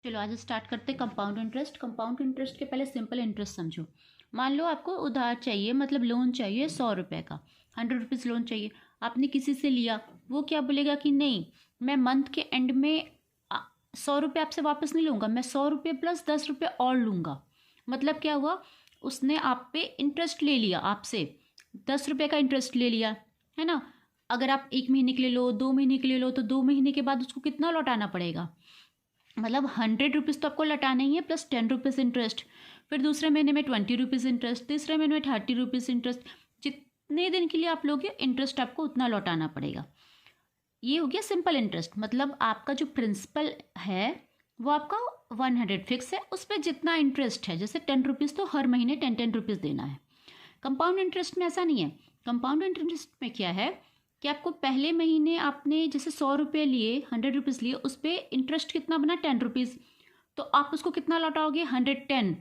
चलो आज स्टार्ट करते हैं कंपाउंड इंटरेस्ट। कंपाउंड इंटरेस्ट के पहले सिंपल इंटरेस्ट समझो। मान लो आपको उधार चाहिए, मतलब लोन चाहिए 100 रुपये का, 100 रुपीज़ लोन चाहिए। आपने किसी से लिया, वो क्या बोलेगा कि नहीं, मैं मंथ के एंड में 100 रुपये आपसे वापस नहीं लूँगा, मैं 100 रुपये प्लस 10 रुपये और लूँगा। मतलब क्या हुआ, उसने आप पे इंटरेस्ट ले लिया, आपसे 10 रुपये का इंटरेस्ट ले लिया, है ना। अगर आप 1 महीने के लिए लो, 2 महीने के लिए लो, तो 2 महीने के बाद उसको कितना लौटाना पड़ेगा, मतलब 100 रुपीज़ तो आपको लौटाना ही है, प्लस 10 रुपीज़ इंटरेस्ट। फिर दूसरे महीने में 20 रुपीज़ इंटरेस्ट, तीसरे महीने में 30 रुपीज़ इंटरेस्ट। जितने दिन के लिए आप लोगे इंटरेस्ट आपको उतना लौटाना पड़ेगा। ये हो गया सिंपल इंटरेस्ट, मतलब आपका जो प्रिंसिपल है वो आपका 100 फिक्स है, उस पर जितना इंटरेस्ट है, जैसे 10 रुपीज़ तो हर महीने 10 रुपीज़ देना है। कंपाउंड इंटरेस्ट में ऐसा नहीं है। कंपाउंड इंटरेस्ट में क्या है कि आपको पहले महीने आपने जैसे 100 रुपये लिए, 100 रुपीज़ लिए, उस पर इंटरेस्ट कितना बना 10 रुपीज़, तो आप उसको कितना लौटाओगे 110।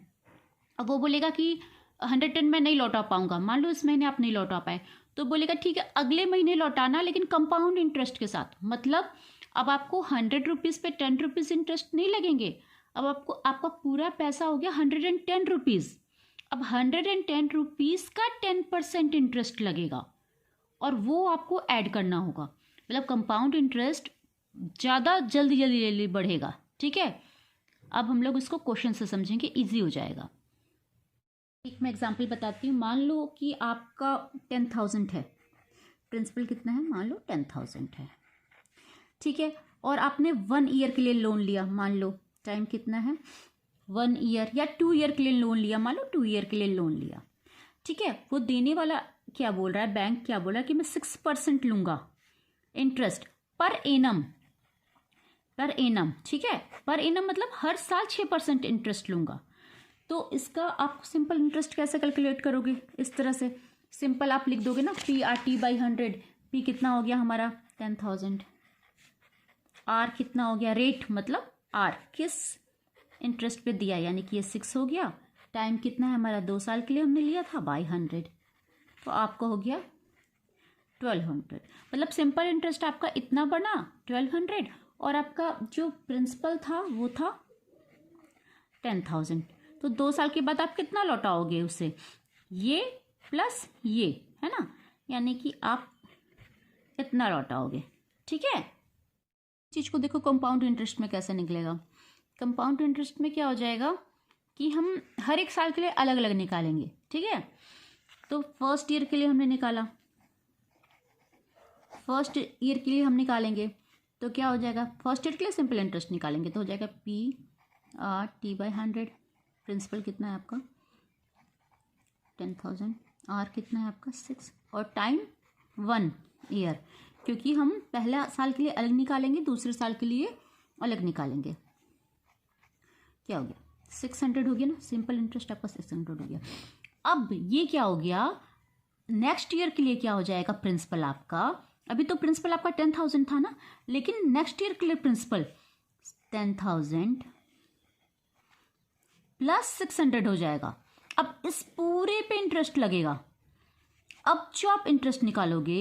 अब वो बोलेगा कि 110 मैं नहीं लौटा पाऊंगा, मान लो इस महीने आप नहीं लौटा पाए, तो बोलेगा ठीक है अगले महीने लौटाना, लेकिन कंपाउंड इंटरेस्ट के साथ। मतलब अब आपको 100 रुपीज़ पे 10 रुपीज़ इंटरेस्ट नहीं लगेंगे, अब आपको आपका पूरा पैसा हो गया 110 रुपीज़। अब 110 रुपीज़ का 10% इंटरेस्ट लगेगा और वो आपको ऐड करना होगा। मतलब कंपाउंड इंटरेस्ट ज़्यादा जल्दी जल्दी जल्दी बढ़ेगा। ठीक है, अब हम लोग इसको क्वेश्चन से समझेंगे, इजी हो जाएगा। एक मैं एग्जांपल बताती हूँ। मान लो कि आपका 10,000 है, प्रिंसिपल कितना है, मान लो 10,000 है, ठीक है। और आपने 1 ईयर के लिए लोन लिया, मान लो टाइम कितना है 1 ईयर, या 2 ईयर के लिए लोन लिया, मान लो 2 ईयर के लिए लोन लिया, ठीक है। वो देने वाला क्या बोल रहा है, बैंक क्या बोल रहा है कि मैं 6% लूंगा interest per annum, per annum, ठीक है। पर एनम मतलब हर साल 6% इंटरेस्ट लूंगा। तो इसका आप सिंपल इंटरेस्ट कैसे कैलकुलेट करोगे, इस तरह से सिंपल आप लिख दोगे ना, PRT/100। पी कितना हो गया हमारा 10,000, आर कितना हो गया, रेट मतलब आर किस इंटरेस्ट पे दिया, यानी कि ये 6 हो गया। टाइम कितना है हमारा, 2 साल के लिए हमने लिया था, बाई 100, तो आपको हो गया 1200। मतलब सिंपल इंटरेस्ट आपका इतना बना 1200, और आपका जो प्रिंसिपल था वो था 10,000। तो 2 साल के बाद आप कितना लौटाओगे उसे, ये प्लस ये, है ना, यानी कि आप इतना लौटाओगे। ठीक है, चीज को देखो कंपाउंड इंटरेस्ट में कैसे निकलेगा। कंपाउंड इंटरेस्ट में क्या हो जाएगा कि हम हर एक साल के लिए अलग अलग निकालेंगे, ठीक है। तो फर्स्ट ईयर के लिए हमने निकाला, फर्स्ट ईयर के लिए हम निकालेंगे तो क्या हो जाएगा, फर्स्ट ईयर के लिए सिंपल इंटरेस्ट निकालेंगे तो हो जाएगा PRT/100। प्रिंसिपल कितना है आपका 10,000, आर कितना है आपका 6, और टाइम 1 ईयर, क्योंकि हम पहला साल के लिए अलग निकालेंगे, दूसरे साल के लिए अलग निकालेंगे। क्या हो गया 600 हो गया ना, सिंपल इंटरेस्ट आपका 600 हो गया। अब ये क्या हो गया, नेक्स्ट ईयर के लिए क्या हो जाएगा प्रिंसिपल आपका, अभी तो प्रिंसिपल आपका 10,000 था ना, लेकिन नेक्स्ट ईयर के लिए प्रिंसिपल 10,000 प्लस 600 हो जाएगा। अब इस पूरे पे इंटरेस्ट लगेगा। अब जो आप इंटरेस्ट निकालोगे,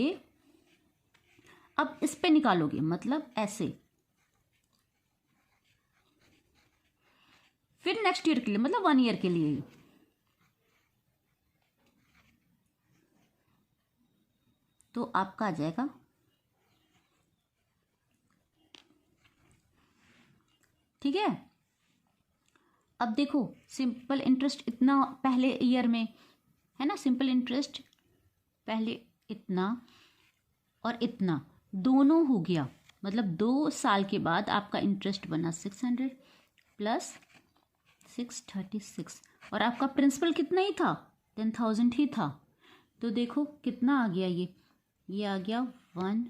अब इस पे निकालोगे, मतलब ऐसे, फिर नेक्स्ट ईयर के लिए, मतलब 1 ईयर के लिए, तो आपका आ जाएगा, ठीक है। अब देखो सिंपल इंटरेस्ट इतना पहले ईयर में है ना, सिंपल इंटरेस्ट पहले इतना और इतना दोनों हो गया, मतलब 2 साल के बाद आपका इंटरेस्ट बना 600 प्लस 636, और आपका प्रिंसिपल कितना ही था 10,000 ही था। तो देखो कितना आ गया, ये आ गया 1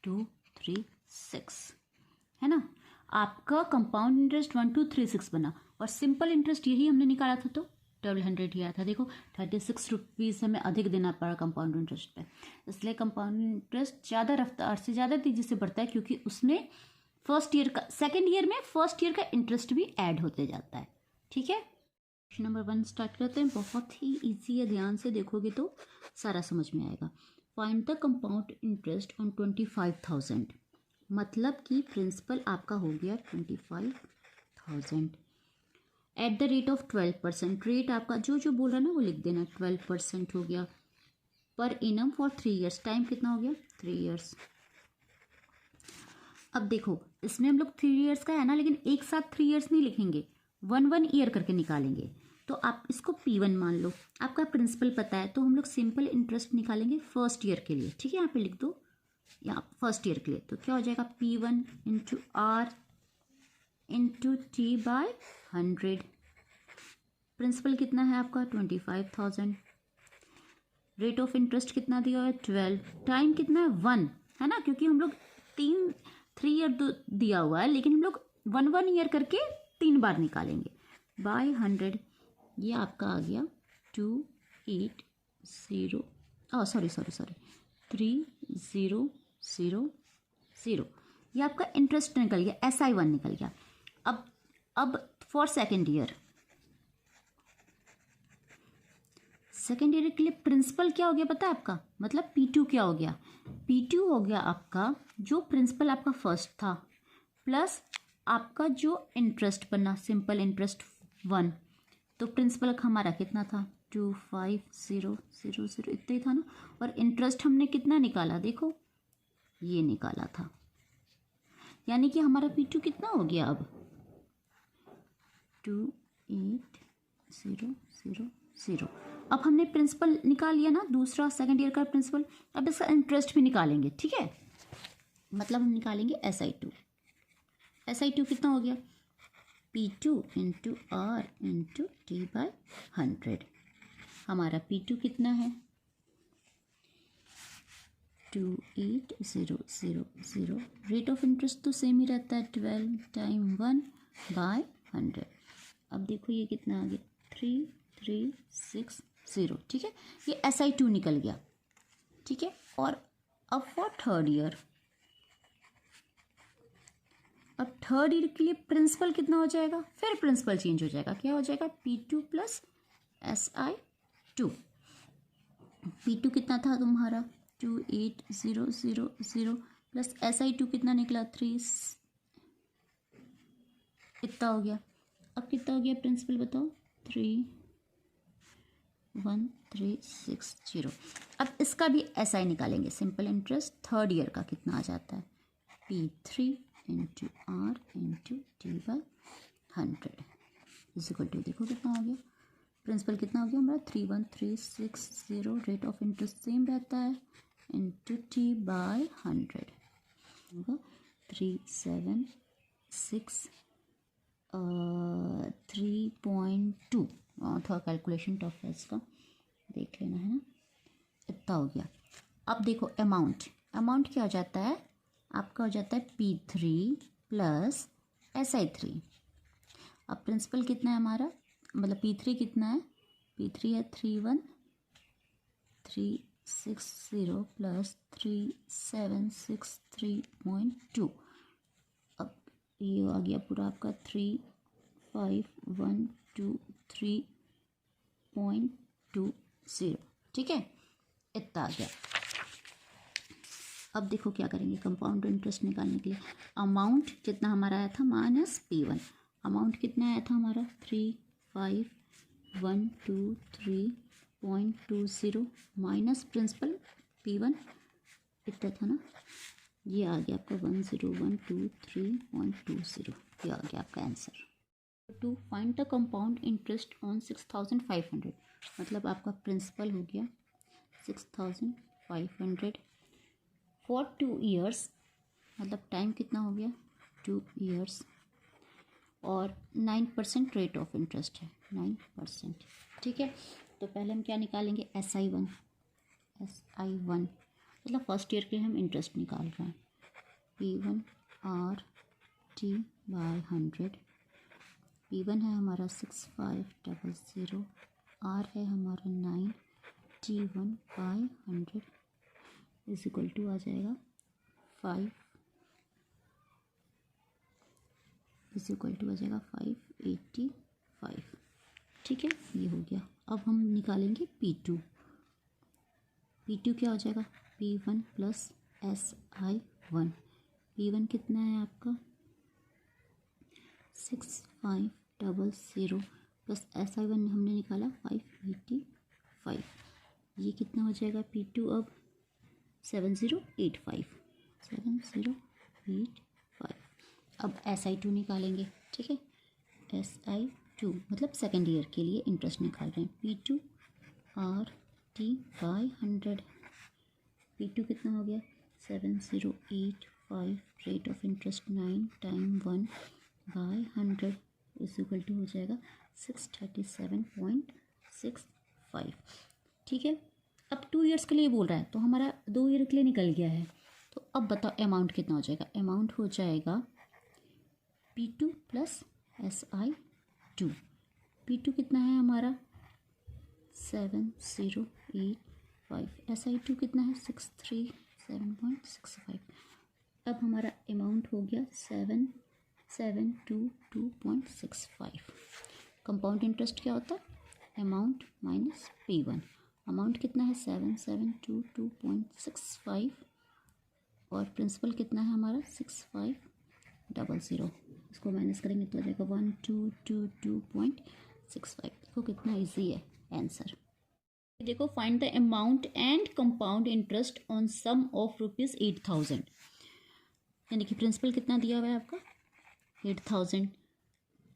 2 3 6, है ना। आपका कंपाउंड इंटरेस्ट 1 2 3 6 बना, और सिंपल इंटरेस्ट यही हमने निकाला था तो 1200 ही आया था। देखो 36 रुपीज़ हमें अधिक देना पड़ा कंपाउंड इंटरेस्ट पे, इसलिए कंपाउंड इंटरेस्ट ज़्यादा रफ्तार से, ज़्यादा तेज़ी से बढ़ता है, क्योंकि उसमें फर्स्ट ईयर का, सेकेंड ईयर में फर्स्ट ईयर का इंटरेस्ट भी ऐड होते जाता है। ठीक है, क्वेश्चन नंबर 1 स्टार्ट करते हैं। बहुत ही ईजी है, ध्यान से देखोगे तो सारा समझ में आएगा। Find the compound interest on 25,000, मतलब कि प्रिंसिपल आपका हो गया 25,000 25,000 at the rate of 12%। Rate आपका जो जो बोल रहा है ना वो लिख देना। 12% हो गया पर इनम फॉर 3 ईयर्स। टाइम कितना हो गया? 3 ईयर्स। अब देखो इसमें हम लोग 3 ईयर्स का है ना, लेकिन एक साथ 3 ईयर्स नहीं लिखेंगे, 1 ईयर करके निकालेंगे। तो आप इसको P1 मान लो। आपका प्रिंसिपल पता है तो हम लोग सिंपल इंटरेस्ट निकालेंगे फर्स्ट ईयर के लिए। ठीक है, यहाँ पे लिख दो, यहाँ फर्स्ट ईयर के लिए। तो क्या हो जाएगा? P1 into R into T by 100। Principal कितना है आपका? 25,000। रेट ऑफ इंटरेस्ट कितना दिया है? 12। टाइम कितना है? 1 है ना, क्योंकि हम लोग 3 ईयर दिया हुआ है, लेकिन हम लोग 1 ईयर करके 3 बार निकालेंगे। बाय 100 ये आपका आ गया 280 सॉरी 3000। ये आपका इंटरेस्ट निकल गया, SI1 निकल गया। अब फॉर सेकेंड ईयर के लिए प्रिंसिपल क्या हो गया पता है आपका? मतलब P2 क्या हो गया? P2 हो गया आपका जो प्रिंसिपल आपका फर्स्ट था प्लस आपका जो इंटरेस्ट बना, सिंपल इंटरेस्ट 1। तो प्रिंसिपल हमारा कितना था? 25000 इतना ही था ना। और इंटरेस्ट हमने कितना निकाला? देखो ये निकाला था, यानी कि हमारा P2 कितना हो गया अब? 28000। अब हमने प्रिंसिपल निकाल लिया ना, दूसरा सेकंड ईयर का प्रिंसिपल। अब इसका इंटरेस्ट भी निकालेंगे। ठीक है, मतलब हम निकालेंगे SI2 कितना हो गया? P2 into R into T by 100। हमारा P2 कितना है? 28000। रेट ऑफ इंटरेस्ट तो सेम ही रहता है, 12 टाइम 1 बाय 100। अब देखो ये कितना आ गया? 3360। ठीक है, ये SI2 निकल गया। ठीक है, और अब फॉर थर्ड ईयर, अब थर्ड ईयर के लिए प्रिंसिपल कितना हो जाएगा? फिर प्रिंसिपल चेंज हो जाएगा। क्या हो जाएगा? P2 plus SI2। P2 कितना था तुम्हारा? 28000 प्लस SI2 कितना निकला? 3 इतना हो गया। अब कितना हो गया प्रिंसिपल बताओ? 31360। अब इसका भी SI निकालेंगे, सिंपल इंटरेस्ट थर्ड ईयर का कितना आ जाता है? P3 into R into T by 100 is equal to, देखो कितना हो गया? प्रिंसिपल कितना हो गया हमारा? 31360। रेट ऑफ इंटरेस्ट सेम रहता है, इंटू टी बाय 100 होगा 3.2। थोड़ा कैलकुलेशन टफ है इसका, देख लेना है ना। इतना हो गया। अब देखो अमाउंट क्या हो जाता है आपका? हो जाता है P3 प्लस SI3। अब प्रिंसिपल कितना है हमारा? मतलब P3 कितना है? P3 है 31360 प्लस 3763.2। अब ये आ गया पूरा आपका 35123.20। ठीक है, इतना आ गया। अब देखो क्या करेंगे कंपाउंड इंटरेस्ट निकालने के लिए। अमाउंट कितना हमारा आया था? Minus P1। अमाउंट कितना आया था हमारा? 35123.20 माइनस प्रिंसिपल P1 इतना था ना, ये आ गया आपका 10123.20। ये आ गया आपका answer. To find the compound interest on 6500, मतलब आपका प्रिंसिपल हो गया 6500 फॉर 2 ईयर्स, मतलब टाइम कितना हो गया? 2 ईयर्स, और 9% रेट ऑफ इंटरेस्ट है, 9%। ठीक है, तो पहले हम क्या निकालेंगे? SI1 मतलब फर्स्ट ईयर के हम इंटरेस्ट निकाल रहे हैं। P1 R T by 100। P1 है हमारा 6500, आर है हमारा 9, T1 by 100 is equal to आ जाएगा 5 इज इक्वल टू आ जाएगा 585। ठीक है, ये हो गया। अब हम निकालेंगे P2 क्या हो जाएगा? P1 plus SI1। P1 कितना है आपका? 6500 प्लस SI1 हमने निकाला 585। ये कितना हो जाएगा P2 अब 7085। अब SI2 निकालेंगे, ठीक है। SI2 मतलब सेकेंड ईयर के लिए इंटरेस्ट निकाल रहे हैं। P2 RT/100। P2 कितना हो गया 7085। Rate of interest 9 time 1/100 is equal to हो जाएगा 637.65। ठीक है। अब 2 ईयर्स के लिए बोल रहा है तो हमारा 2 ईयर के लिए निकल गया है। तो अब बताओ अमाउंट कितना हो जाएगा। अमाउंट हो जाएगा P2 प्लस SI2। P2 कितना है हमारा 7085। SI2 कितना है 637.65। अब हमारा अमाउंट हो गया 7722.65। कंपाउंड इंटरेस्ट क्या होता है अमाउंट माइनस P1। अमाउंट कितना है 7722.65 और प्रिंसिपल कितना है हमारा 6500। इसको माइनस करेंगे तो आ जाएगा 1222.65। देखो कितना इजी है आंसर। देखो find the amount and compound interest on sum of ₹8000। यानी कि प्रिंसिपल कितना दिया हुआ है आपका 8000।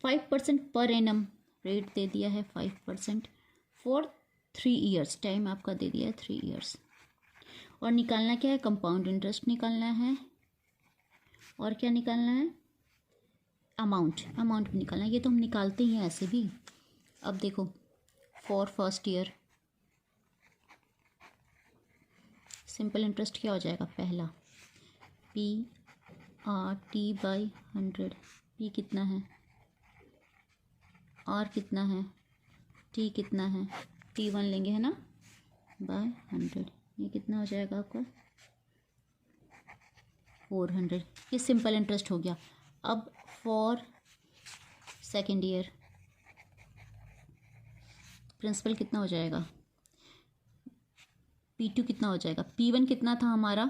5% पर एनम रेट दे दिया है 5% फॉर 3 ईयर्स। टाइम आपका दे दिया है 3 ईयर्स। और निकालना क्या है कंपाउंड इंटरेस्ट निकालना है और क्या निकालना है अमाउंट भी निकालना है। ये तो हम निकालते ही हैं ऐसे भी। अब देखो for first year simple interest क्या हो जाएगा पहला PRT/100। P कितना है R कितना है T कितना है T1 लेंगे है ना बाय 100। ये कितना हो जाएगा आपका 400। ये सिंपल इंटरेस्ट हो गया। अब फॉर सेकेंड ईयर प्रिंसिपल कितना हो जाएगा P2 कितना हो जाएगा P1 कितना था हमारा।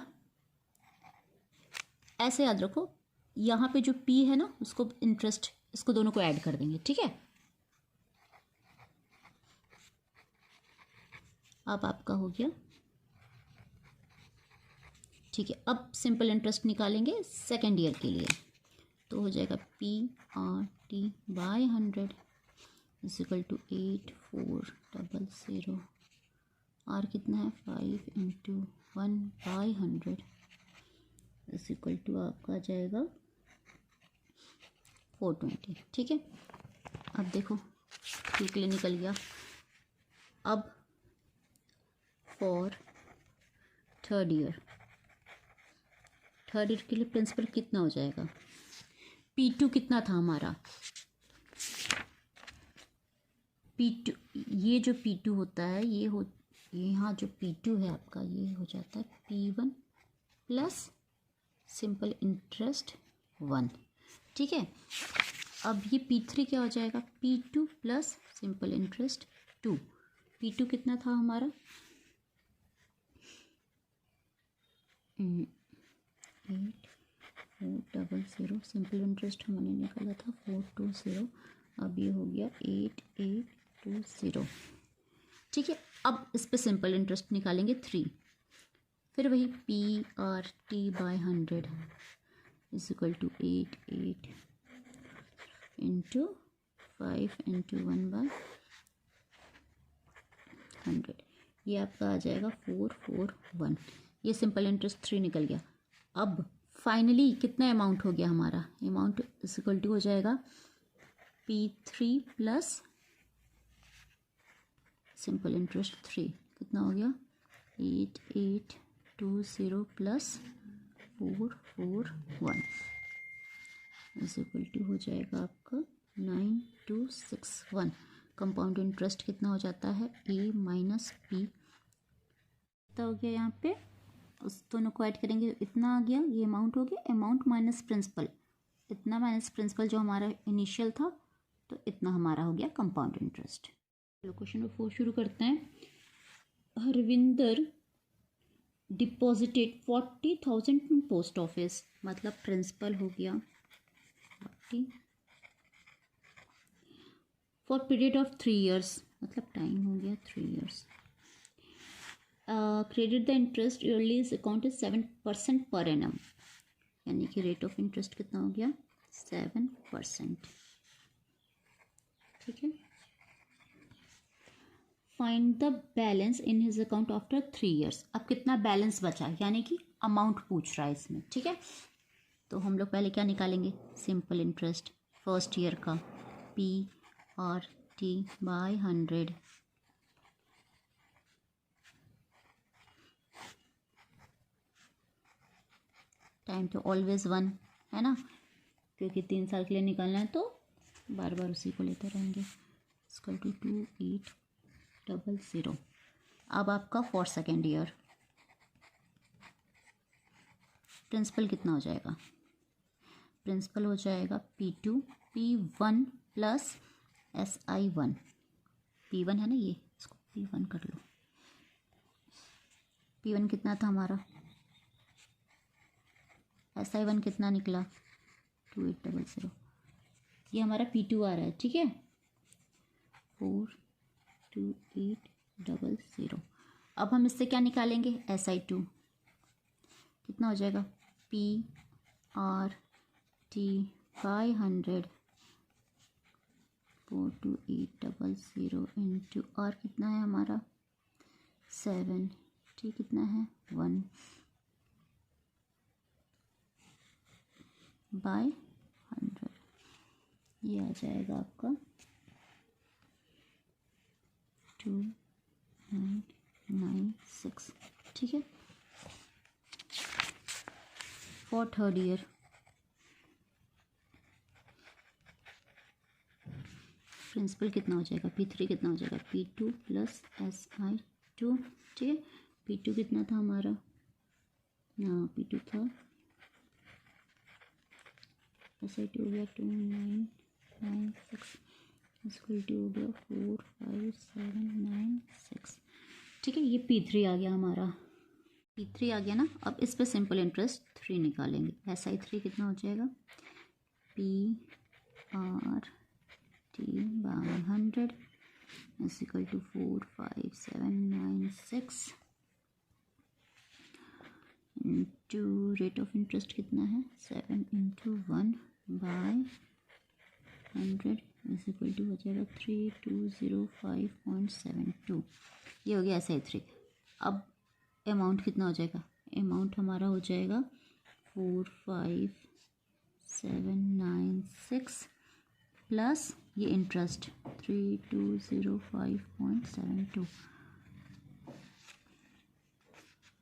ऐसे याद रखो यहाँ पे जो P है ना उसको इंटरेस्ट इसको दोनों को ऐड कर देंगे, ठीक है। अब आपका हो गया, ठीक है। अब सिंपल इंटरेस्ट निकालेंगे सेकेंड ईयर के लिए तो हो जाएगा PRT/100 is equal to 8400। R कितना है 5 × 1/100 इज इक्वल टू आपका आ जाएगा 420, ठीक है। अब देखो P के लिए निकल गया। अब फॉर थर्ड ईयर के लिए प्रिंसिपल कितना हो जाएगा P2 कितना था हमारा P2। ये जो P2 होता है ये यहाँ जो P2 है आपका ये हो जाता है P1 प्लस सिंपल इंटरेस्ट 1, ठीक है। अब ये P3 क्या हो जाएगा P2 plus simple interest 2। P2 कितना था हमारा 8400। सिंपल इंटरेस्ट हमने निकाला था 420। अब ये हो गया 8820, ठीक है। अब इस पे सिंपल इंटरेस्ट निकालेंगे 3। फिर वही PRT/100 इज इक्वल टू 88 × 5 × 1/100। ये आपका आ जाएगा 441। ये सिंपल इंटरेस्ट 3 निकल गया। अब फाइनली कितना अमाउंट हो गया हमारा अमाउंट इज इक्वल टू हो जाएगा P3 प्लस सिंपल इंटरेस्ट 3 कितना हो गया 8820 प्लस 441 इज इक्वल टू हो जाएगा आपका 9261। कंपाउंड इंटरेस्ट कितना हो जाता है A माइनस P कितना हो गया यहाँ पे उस दोनों को ऐड करेंगे इतना आ गया। ये अमाउंट हो गया अमाउंट माइनस प्रिंसिपल इतना माइनस प्रिंसिपल जो हमारा इनिशियल था तो इतना हमारा हो गया कंपाउंड इंटरेस्ट। चलो क्वेश्चन नंबर 4 शुरू करते हैं। हरविंदर डिपॉजिटेड 40,000 इन पोस्ट ऑफिस। मतलब प्रिंसिपल हो गया 40 फॉर पीरियड ऑफ 3 ईयर्स, मतलब टाइम हो गया 3 years. Credit the interest yearly account is 7% per annum, यानी कि रेट ऑफ इंटरेस्ट कितना हो गया 7%। ठीक है। Find the balance in his account after 3 years. अब कितना बैलेंस बचा, यानी कि अमाउंट पूछ रहा है इसमें। ठीक है, तो हम लोग पहले क्या निकालेंगे, सिंपल इंटरेस्ट फर्स्ट ईयर का PRT बाय 100 टाइम तो ऑलवेज 1 है ना, क्योंकि 3 साल के लिए निकालना है तो बार बार उसी को लेते रहेंगे। इसका 2800। अब आपका फॉर सेकेंड ईयर प्रिंसिपल कितना हो जाएगा, प्रिंसिपल हो जाएगा P2 P1 plus SI1। P1 है ना, ये इसको P1 कर लो। P1 कितना था हमारा, SI1 कितना निकला 2800। ये हमारा P2 आ रहा है। ठीक है, 42800। अब हम इससे क्या निकालेंगे, SI2 कितना हो जाएगा PRT बाय 100 42800 इंटू R कितना है हमारा 7, T कितना है 1 बाय 100। ये आ जाएगा आपका 2996। ठीक है, फॉर थर्ड ईयर प्रिंसिपल कितना हो जाएगा, P3 कितना हो जाएगा P2 प्लस SI2। ठीक है, P2 कितना था हमारा, हाँ P2 था, SI2 हो गया 2996 इसको 2 हो गया 45796। ठीक है, ये P3 आ गया हमारा, P3 आ गया ना। अब इस पे सिंपल इंटरेस्ट 3 निकालेंगे। SI3 कितना हो जाएगा PRT by 100 is equal to 45796 into rate of interest कितना है 7 into 1 by 100 is equal to हो जाएगा 3205.72। ये हो गया SI3। अब अमाउंट कितना हो जाएगा, अमाउंट हमारा हो जाएगा 45796 प्लस ये इंटरेस्ट 3205.72,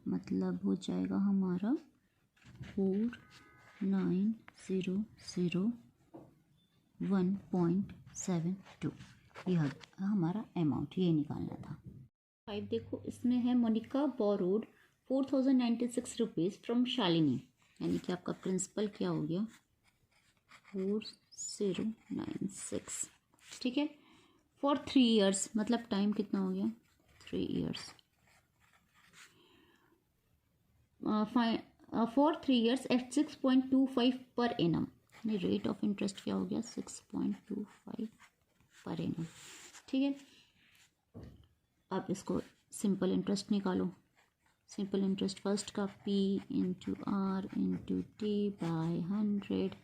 मतलब हो जाएगा हमारा 4900.72। यह हमारा अमाउंट, ये निकालना था। 5 देखो, इसमें है Monika borrowed 4096 rupees from Shalini, यानी कि आपका प्रिंसिपल क्या हो गया 4096। ठीक है, फॉर 3 ईयर्स, मतलब टाइम कितना हो गया 3 years. For 3 years eight 6.25 per annum, यानी रेट ऑफ इंटरेस्ट क्या हो गया 6.25 पर एनम। ठीक है, आप इसको सिंपल इंटरेस्ट निकालो। सिंपल इंटरेस्ट फर्स्ट का P into R into T by 100,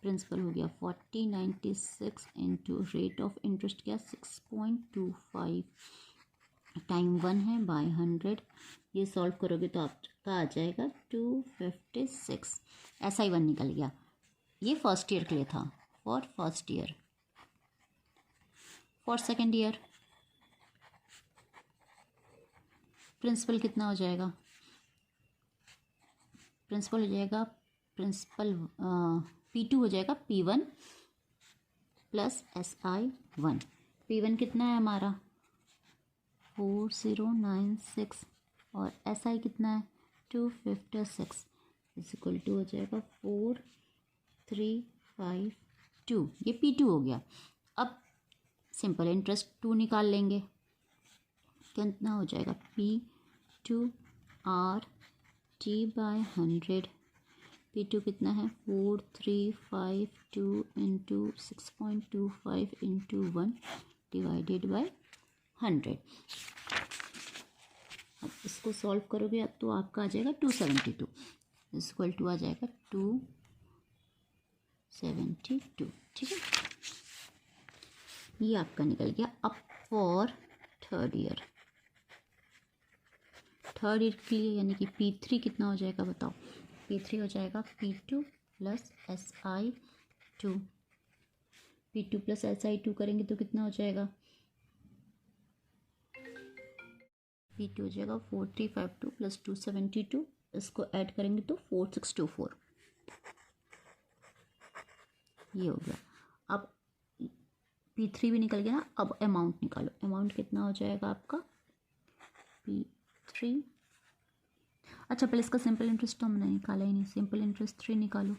principal हो गया 4096 इंटू रेट ऑफ इंटरेस्ट क्या 6.25, टाइम 1 है बाय 100। ये सॉल्व करोगे तो आपका आ जाएगा 256। SI1 निकल गया। ये फर्स्ट ईयर के लिए था, for first year. For second year principal कितना हो जाएगा, प्रिंसिपल हो जाएगा प्रिंसिपल P2 हो जाएगा P1 प्लस SI1। P1 कितना है हमारा 4096 और SI कितना है 256 इज इक्वल टू हो जाएगा 4352। ये P2 हो गया। अब सिंपल इंटरेस्ट 2 निकाल लेंगे, कितना हो जाएगा P2 RT बाय 100 P2 कितना है 4352 इंटू 6.25 इंटू 1 डिवाइडेड बाय 100। अब इसको सॉल्व करोगे अब तो आपका आ जाएगा 272 इक्वल टू आ जाएगा 272। ठीक है, ये आपका निकल गया। अब फॉर थर्ड ईयर के लिए यानी कि P3 कितना हो जाएगा बताओ। P3 हो जाएगा P2 plus SI2। P2 plus SI2 करेंगे तो कितना हो जाएगा, P2 हो जाएगा 4352 प्लस 272, इसको ऐड करेंगे तो 4624, ये हो गया। अब P3 भी निकल गया ना। अब अमाउंट निकालो, अमाउंट कितना हो जाएगा आपका P3। अच्छा पहले इसका सिंपल इंटरेस्ट तो हमने निकाला ही नहीं, सिंपल इंटरेस्ट 3 निकालो।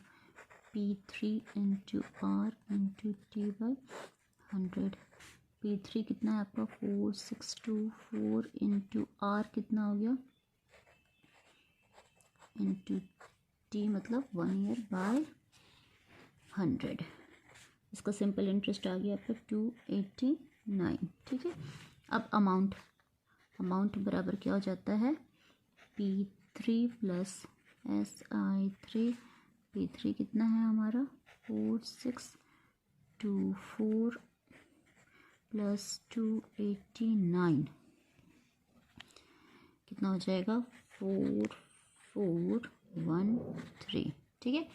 P3 into R into T by 100। P3 कितना है आपका 4624 इंटू आर कितना हो गया इंटू टी मतलब 1 ईयर बाय 100। इसका सिंपल इंटरेस्ट आ गया आपका 289। ठीक है, अब अमाउंट बराबर क्या हो जाता है P3 प्लस SI3। P3 कितना है हमारा 4624 प्लस 289 कितना हो जाएगा 4413। ठीक है,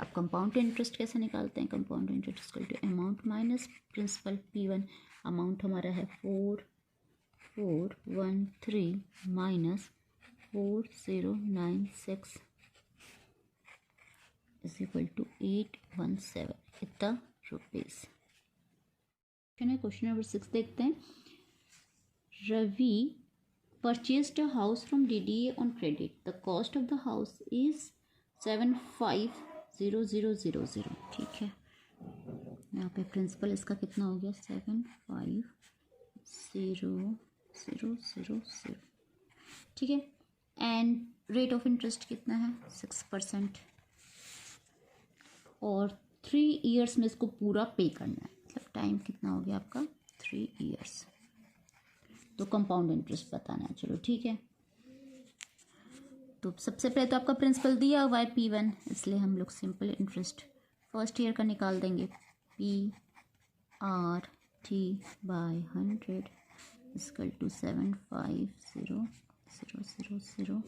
अब कंपाउंड इंटरेस्ट कैसे निकालते हैं। Compound interest equal to amount minus principal P1। Amount हमारा है 4413 माइनस 4096 इज इक्वल टू 817 इतना रुपीज़। क्वेश्चन नंबर 6 देखते हैं। Ravi purchased a house from DDA on credit. The cost of the house is 750000। ठीक है, यहाँ पे प्रिंसिपल इसका कितना हो गया 75000। ठीक है, एंड रेट ऑफ इंटरेस्ट कितना है 6% और 3 ईयर्स में इसको पूरा पे करना है। मतलब टाइम कितना हो गया आपका 3 ईयर्स। तो कंपाउंड इंटरेस्ट बताना है। चलो ठीक है, तो सबसे पहले तो आपका प्रिंसिपल दिया हुआ है P1, इसलिए हम लोग सिंपल इंटरेस्ट फर्स्ट ईयर का निकाल देंगे। PRT by 100 equal to 75000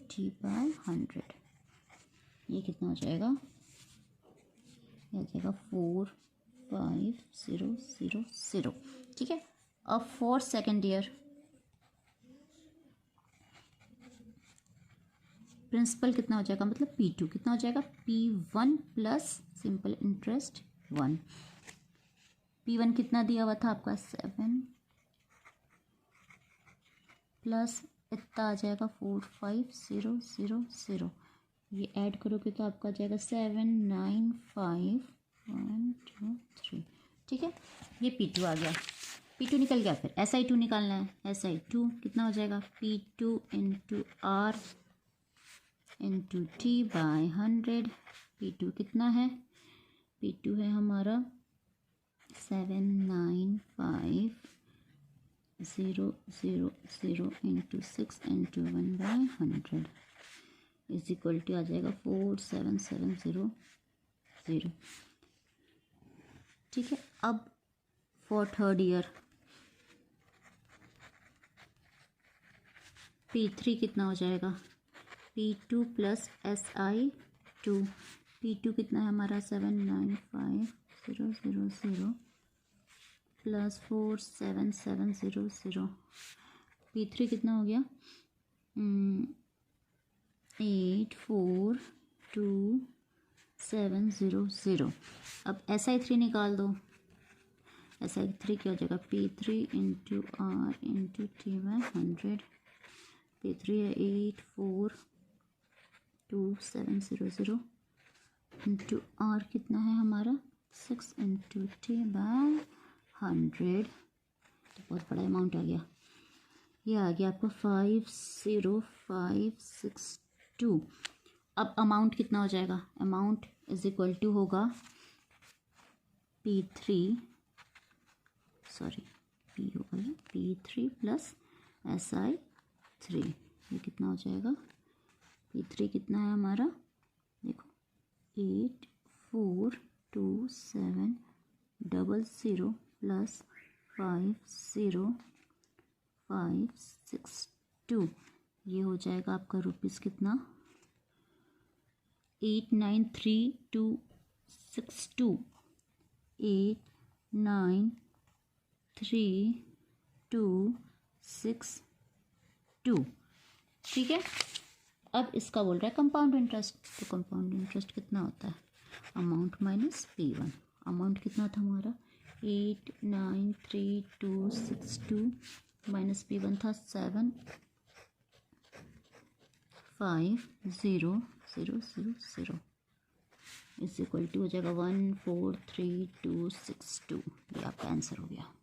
T by 100। ये कितना हो जाएगा, ये हो जाएगा 4500। ठीक है, अब फॉर सेकेंड ईयर प्रिंसिपल कितना हो जाएगा मतलब P2 कितना हो जाएगा P1 plus simple interest 1। P1 कितना दिया हुआ था आपका 7 प्लस इतना आ जाएगा 45000। ये ऐड करोगे तो आपका आ जाएगा 795123। ठीक है, ये P2 आ गया। P2 निकल गया, फिर SI2 निकालना है। SI2 कितना हो जाएगा P2 into R into T by 100। P2 कितना है, P2 है हमारा 79500 into 6 into 1 by 100 is equal to आ जाएगा 47700। ठीक है, अब फॉर थर्ड ईयर P3 कितना हो जाएगा P2 प्लस SI2। P2 कितना है हमारा 795000 प्लस 47700। P3 कितना हो गया 842,700। अब SI3 निकाल दो। SI3 क्या हो जाएगा P3 into R into T by 100। P3 है 842,700 इंटू आर कितना है हमारा 6 इंटू टी बाई 100। तो बहुत बड़ा अमाउंट आ गया। ये आ गया आपका 50562 अब अमाउंट कितना हो जाएगा, अमाउंट इज इक्वल टू होगा P3 प्लस SI3। ये कितना हो जाएगा, P3 कितना है हमारा, देखो 842700 प्लस 50562, ये हो जाएगा आपका रुपीज़ कितना, 893262, 893262। ठीक है। अब इसका बोल रहा है कंपाउंड इंटरेस्ट, तो कंपाउंड इंटरेस्ट कितना होता है, अमाउंट माइनस P1। अमाउंट कितना था हमारा 893262 माइनस P1 था 75000 इज इक्वल टू हो जाएगा 143262। ये आपका आंसर हो गया।